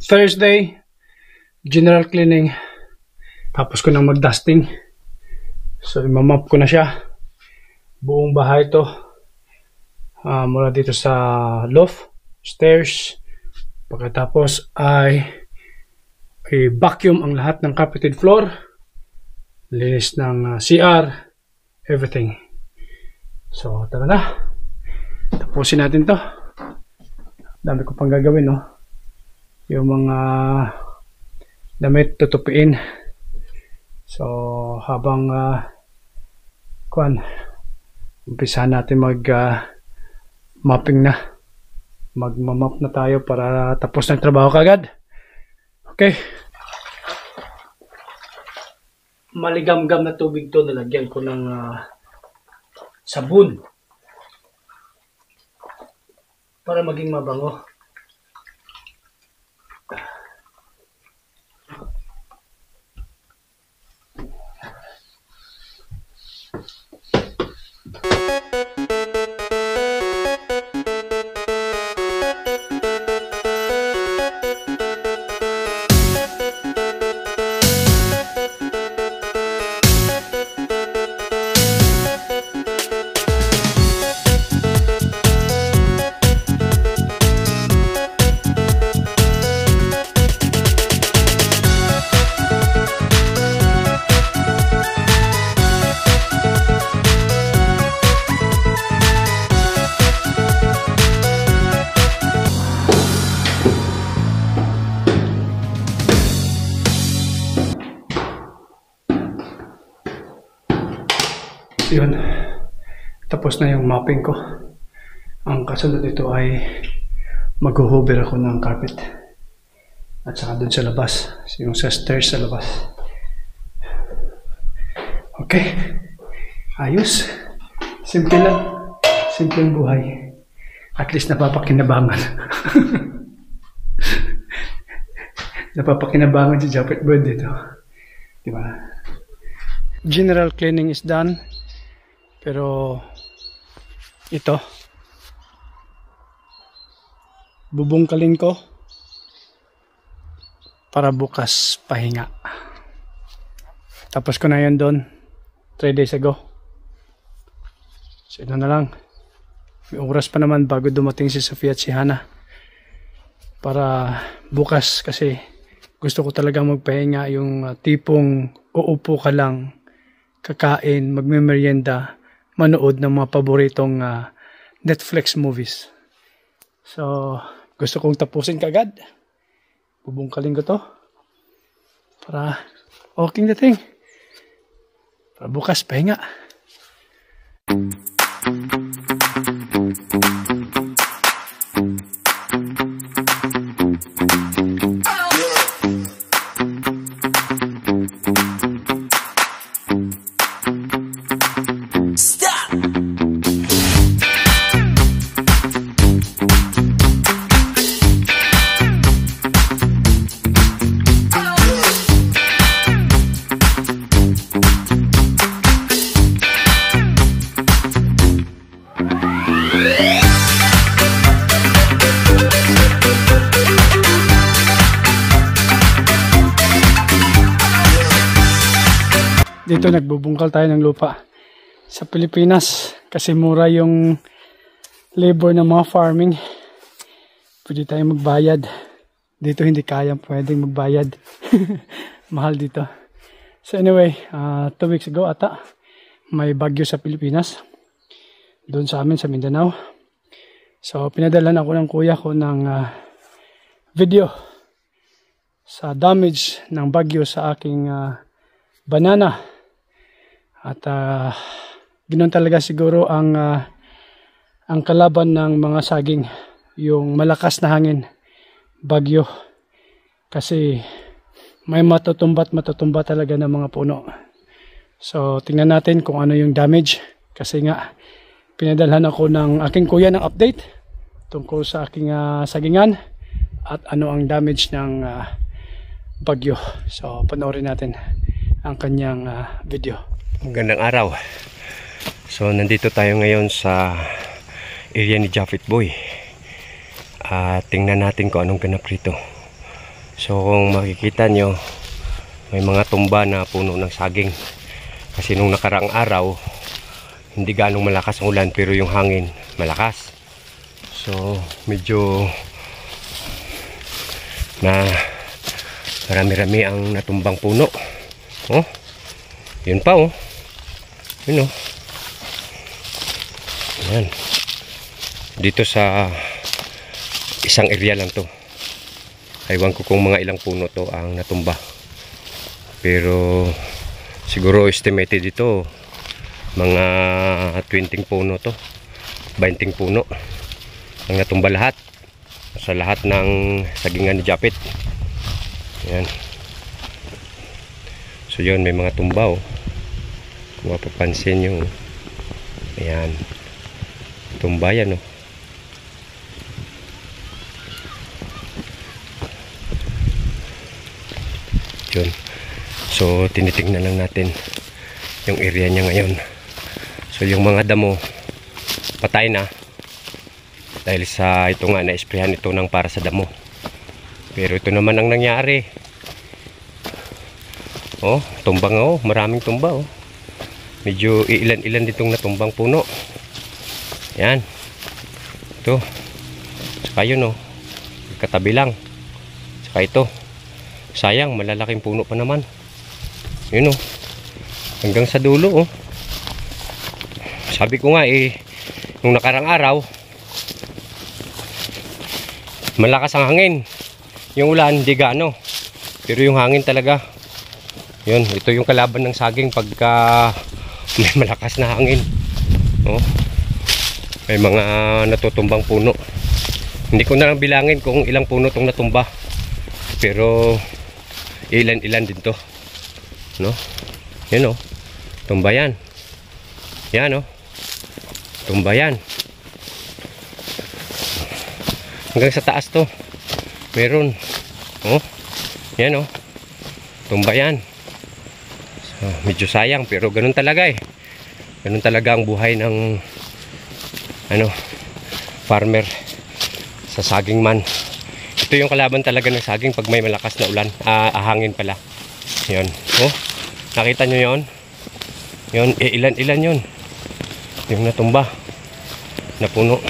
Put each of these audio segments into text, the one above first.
Thursday, general cleaning. Tapos ko nang mag-dusting. So, imamap ko na siya. Buong bahay ito. Mula dito sa loft, stairs. Pagkatapos ay vacuum ang lahat ng carpeted floor. Linis ng CR. Everything. So, tara na. Tapusin natin to. Dami ko pang gagawin, no? Yung mga damit tutupiin. So, habang umpisa natin mapping na. Magmamap na tayo para tapos ng trabaho kagad. Okay. Maligam-gam na tubig to, nalagyan ko ng sabon para maging mabango. Yun, tapos na yung mapping ko. Ang kasunod nito ay mag-hover ako ng carpet at saka dun sa labas, yung sa stairs sa labas. Okay, ayos, simple lang, simpleng buhay, at least napapakinabangan. Napapakinabangan si Japet Bird dito, diba? General cleaning is done. Pero ito, bubungkalin ko para bukas pahinga. Tapos ko na yun doon 3 days ago. So ito na lang. May oras pa naman bago dumating si Sofia at si Hana. Para bukas, kasi gusto ko talaga magpahinga, yung tipong uupo ka lang, kakain, magme-merienda, manood ng mga paboritong Netflix movies. So, gusto kong tapusin kagad. Bubungkalin ko to para okay na thing. Para bukas pahinga. Dito nagbubungkal tayo ng lupa sa Pilipinas kasi mura yung labor ng mga farming. Pwede tayo magbayad. Dito hindi kayang pwedeng magbayad. Mahal dito. So anyway, 2 weeks ago ata may bagyo sa Pilipinas. Doon sa amin sa Mindanao. So pinadalan ako ng kuya ko ng video sa damage ng bagyo sa aking banana. At ganoon talaga siguro ang kalaban ng mga saging, yung malakas na hangin, bagyo. Kasi may matutumba talaga ng mga puno. So tingnan natin kung ano yung damage. Kasi nga pinadalhan ako ng aking kuya ng update tungkol sa aking sagingan at ano ang damage ng bagyo. So panoorin natin ang kanyang video. Magandang araw. So nandito tayo ngayon sa area ni Japet Boy. Tingnan natin kung anong ganap rito. So kung makikita nyo, may mga tumba na puno ng saging. Kasi nung nakaraang araw, hindi ganong malakas ang ulan pero yung hangin malakas. So medyo na marami-rami ang natumbang puno. Oh, yun pa oh. Yun oh. Yan. Dito sa isang area lang to. Ewan ko kung mga ilang puno to ang natumba. Pero siguro estimated dito mga 20 puno to. 20 puno ang natumba lahat. Sa lahat ng sagingan ni Japet. Yan. So yun, may mga tumba oh. Kung mapapansin nyo. Ayan. Tumba yan oh. Yun. So tinitingnan lang natin yung area niya ngayon. So yung mga damo patay na dahil sa ito nga na-sprayan ito ng para sa damo. Pero ito naman ang nangyari. Oh, tumbang oh, maraming tumba oh. Medyo ilan-ilan ditong natumbang puno. Yan. Ito. Saka yun oh. Katabi lang. Saka ito. Sayang, malalaking puno pa naman. Yun oh. Hanggang sa dulo oh. Sabi ko nga nung nakarang araw, malakas ang hangin. Yung ulan, hindi gaano. Pero yung hangin talaga. Yun, ito yung kalaban ng saging pagka may malakas na hangin. Oh. May mga natutumbang puno. Hindi ko na lang bilangin kung ilang puno itong natumba. Pero ilan-ilan din to. No? Yan oh. Tumba yan. Yan oh. Tumba yan. Hanggang sa taas to. Meron. Oh. Yan oh. Tumba yan. So, medyo sayang pero ganun talaga eh. Ganun talaga ang buhay ng farmer sa saging man. Ito yung kalaban talaga ng saging pag may malakas na ulan, hangin pala. Yun. Oh, nakita nyo yun? Yun, ilan-ilan yun. Yung natumba na puno.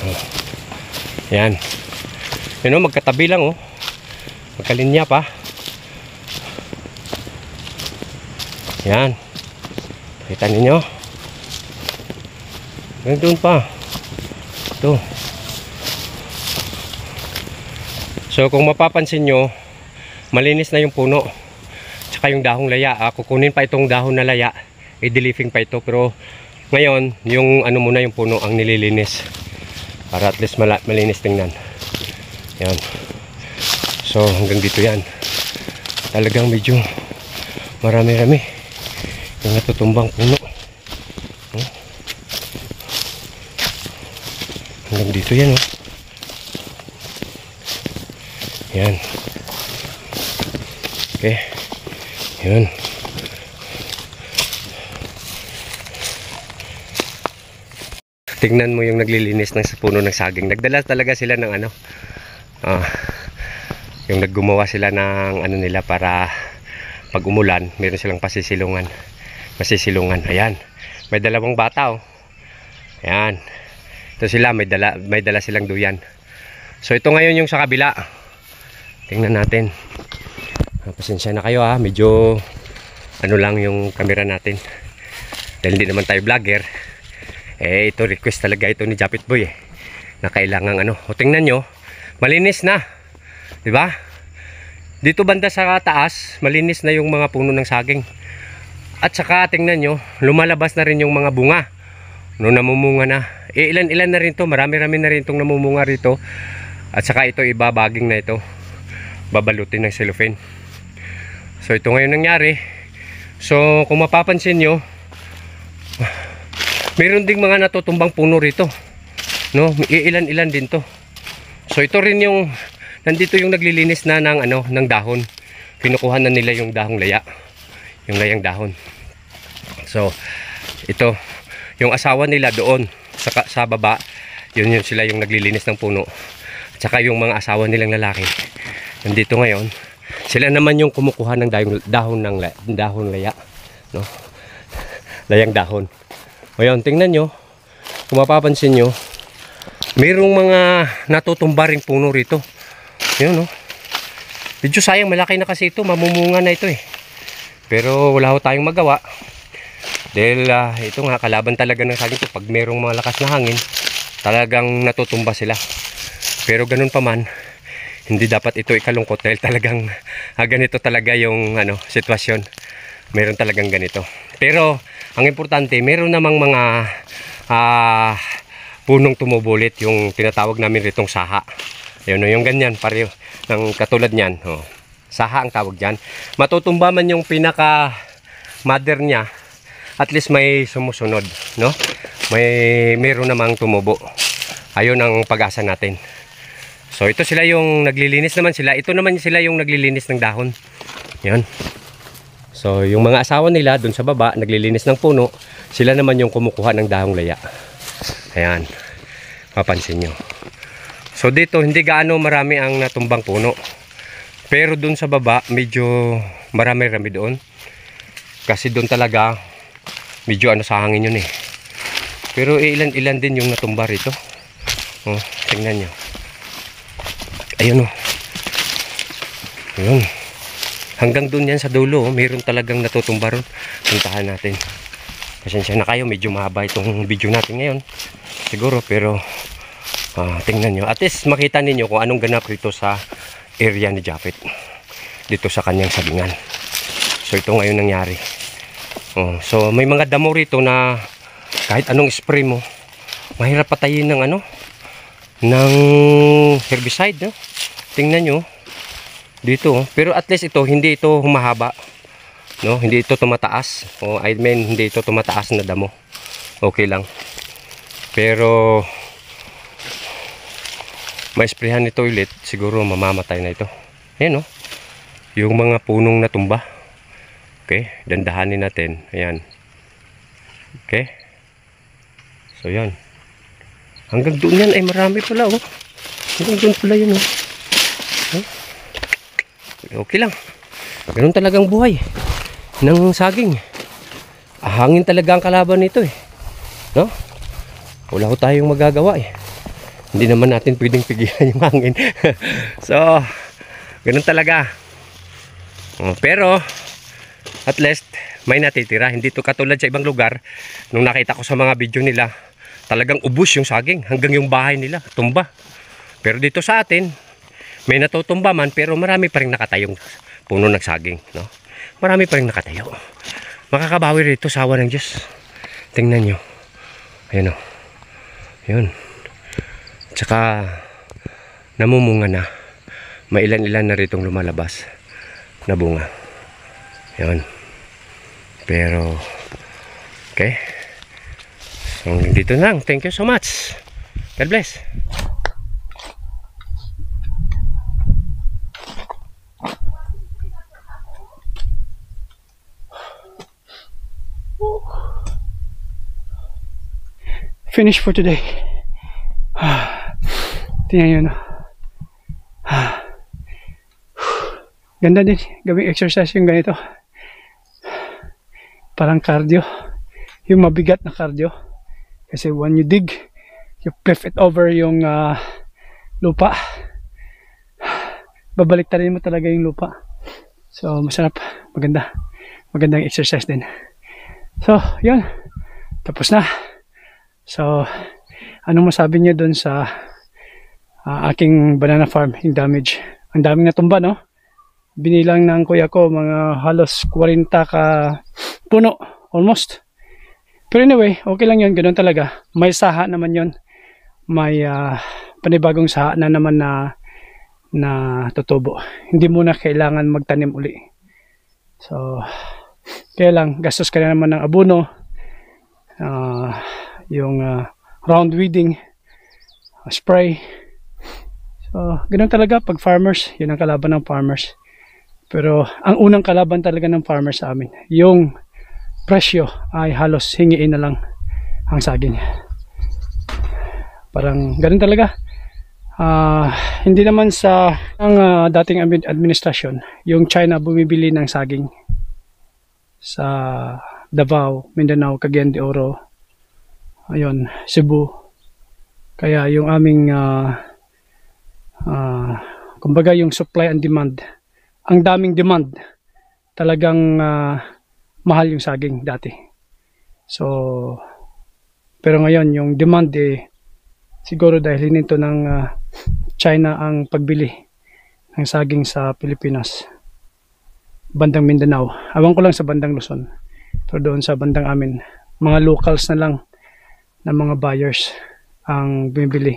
Oh. Yan. Yun oh, magkatabi lang oh. Magkalinya pa. Yan. Kita ninyo. Doon pa. Ito. So kung mapapansin nyo, malinis na yung puno. Tsaka yung dahong laya. Kukunin pa itong dahon na laya. I-delifing pa ito. Pero ngayon, yung ano muna yung puno ang nililinis. Para at least malinis tingnan. Yan. So hanggang dito yan. Talagang medyo marami-rami yung natutumbang puno. Hanggang dito yan oh. Yan. Okay. Yan. Tingnan mo yung naglilinis ng puno ng saging. Nagdala talaga sila ng yung naggumawa sila ng nila para pag umulan, meron silang masisilungan. Ayan. May dalawang bata oh. Ayan. Ito sila, may dala silang duyan. So ito ngayon yung sa kabila. Tingnan natin. Pasensya na kayo ha. Medyo lang yung camera natin. Dahil hindi naman tayo vlogger. Ito request talaga ito ni Japet Boy na kailangan O tingnan nyo. Malinis na. Diba? Dito banda sa taas, malinis na yung mga puno ng saging. At saka tingnan nyo, lumalabas na rin yung mga bunga. Namumunga na. Ilan-ilan na rin to. Marami-rami na rin itong namumunga rito. At saka ito ibabaging na ito. Babalutin ng cellophane. So ito ngayon nangyari. So kung mapapansin nyo, meron ding mga natutumbang puno rito. Ilan-ilan din to. So ito rin yung nandito yung naglilinis na ng dahon. Kinukuha na nila yung dahong laya. Yung layang dahon. So ito yung asawa nila doon sa baba. Yun sila yung naglilinis ng puno. At saka yung mga asawa nilang lalaki nandito ngayon. Sila naman yung kumukuha ng dahon laya, no? Layang dahon. Ngayon, tingnan nyo, kung mapapansin nyo, mayroong mga natutumba ring puno rito. Yun, no? Medyo sayang, malaki na kasi ito, mamumunga na ito eh. Pero wala ho tayong magawa. Dahil ito nga, kalaban talaga ng saging ito. Pag mayroong mga lakas na hangin, talagang natutumba sila. Pero ganun pa man, hindi dapat ito ikalungkot dahil talagang ganito talaga yung sitwasyon. Meron talagang ganito. Pero ang importante, meron namang mga punong tumubulit, yung tinatawag namin ritong saha. Ayun, yung ganyan, pareho ng katulad niyan. Oh. Saha ang tawag diyan. Matutumba man yung pinaka mother niya, at least may sumusunod, no? Meron namang tumubo. Ayun ang pag-asa natin. So ito sila yung naglilinis naman sila. Ito naman sila yung naglilinis ng dahon. Yan. So yung mga asawa nila dun sa baba naglilinis ng puno. Sila naman yung kumukuha ng dahong laya. Ayan. Mapansin nyo. So dito hindi gaano marami ang natumbang puno. Pero dun sa baba medyo marami-rami doon. Kasi doon talaga medyo sa hangin yun eh. Pero ilan-ilan din yung natumba rito. Oh, tingnan nyo. Ayun o. Ayun. Hanggang doon yan sa dulo, mayroon talagang natutumba ron. Puntahan natin. Pasensya na kayo, medyo mahaba itong video natin ngayon. Siguro, pero tingnan nyo. At least makita ninyo kung anong ganap rito sa area ni Japet. Dito sa kanyang sabingan. So ito ngayon nangyari. So may mga damo rito na kahit anong spray mo, mahirap patayin ng ng herbicide, no? Tingnan nyo dito, pero at least ito hindi ito humahaba, no? Hindi ito tumataas, I mean hindi ito tumataas na damo. Okay lang. Pero ma-sprayhan ito ulit, siguro mamamatay na ito. Ayan, no? Yung mga punong natumba. Okay, dandahanin natin. Ayan. Okay. So yan. Hanggang doon yan ay marami pala, oh. Hanggang doon pala yun, oh. Okay lang. Ganun talagang buhay ng saging. Hangin talaga ang kalaban nito eh. No? Wala ko tayong magagawa eh. Hindi naman natin pwedeng pigilan yung hangin. So, ganun talaga. Pero at least may natitira. Hindi to katulad sa ibang lugar. Nung nakita ko sa mga video nila, talagang ubos yung saging hanggang yung bahay nila tumba. Pero dito sa atin, may natutumba man, pero marami pa rin nakatayong puno ng saging, no? Marami pa rin nakatayo. Makakabawi rito sa awa ng Diyos. Tingnan nyo. Ayan o. Yun. Tsaka namumunga na. May ilan-ilan na ritong lumalabas na bunga. Yun. Pero okay. So dito lang. Thank you so much. God bless. Finish for today. Tingnan yun. Ganda din gawing exercise yung ganito. Parang cardio. Yung mabigat na cardio. Kasi when you dig, you flip it over yung lupa. Babaliktarin mo talaga yung lupa. So masarap. Maganda. Magandang exercise din. So yun. Tapos na. So, anong masabi niyo doon sa aking banana farm, yung damage? Ang daming natumba, no? Binilang ng kuya ko, mga halos 40 ka puno, almost. Pero anyway, okay lang yun, ganoon talaga. May saha naman yun. May panibagong saha na naman na tutubo. Hindi mo na kailangan magtanim uli. So, kaya lang, gastos ka na naman ng abono. Yung round weeding, spray. So, ganoon talaga pag farmers, yun ang kalaban ng farmers. Pero ang unang kalaban talaga ng farmers sa amin, yung presyo ay halos hingiin na lang ang saging. Parang ganoon talaga. Hindi naman sa ang dating administrasyon, yung China bumibili ng saging sa Davao, Mindanao, Cagayan de Oro, ayun, Cebu. Kaya yung aming kumbaga yung supply and demand, ang daming demand, talagang mahal yung saging dati. So pero ngayon yung demand siguro dahil hinito ng China ang pagbili ng saging sa Pilipinas, bandang Mindanao. Awan ko lang sa bandang Luzon, pero doon sa bandang amin, mga locals na lang na mga buyers ang bumibili.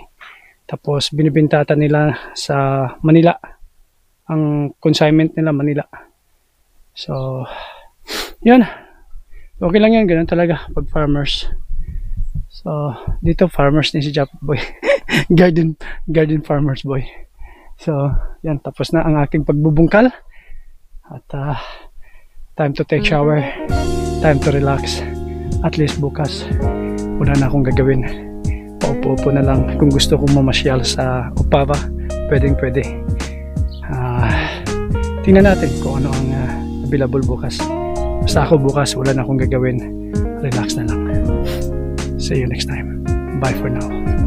Tapos binibintata nila sa Manila, ang consignment nila Manila. So yun, okay lang yan, ganun talaga pag farmers. So dito farmers din si Japot Boy. garden farmers boy. So yan, tapos na ang aking pagbubungkal at time to take shower, time to relax. At least bukas wala na akong gagawin, paupo-upo na lang. Kung gusto kong mamasyal sa Opava, pwedeng pwede. Tingnan natin kung ano ang available bukas. Basta ako bukas wala na akong gagawin, relax na lang. See you next time. Bye for now.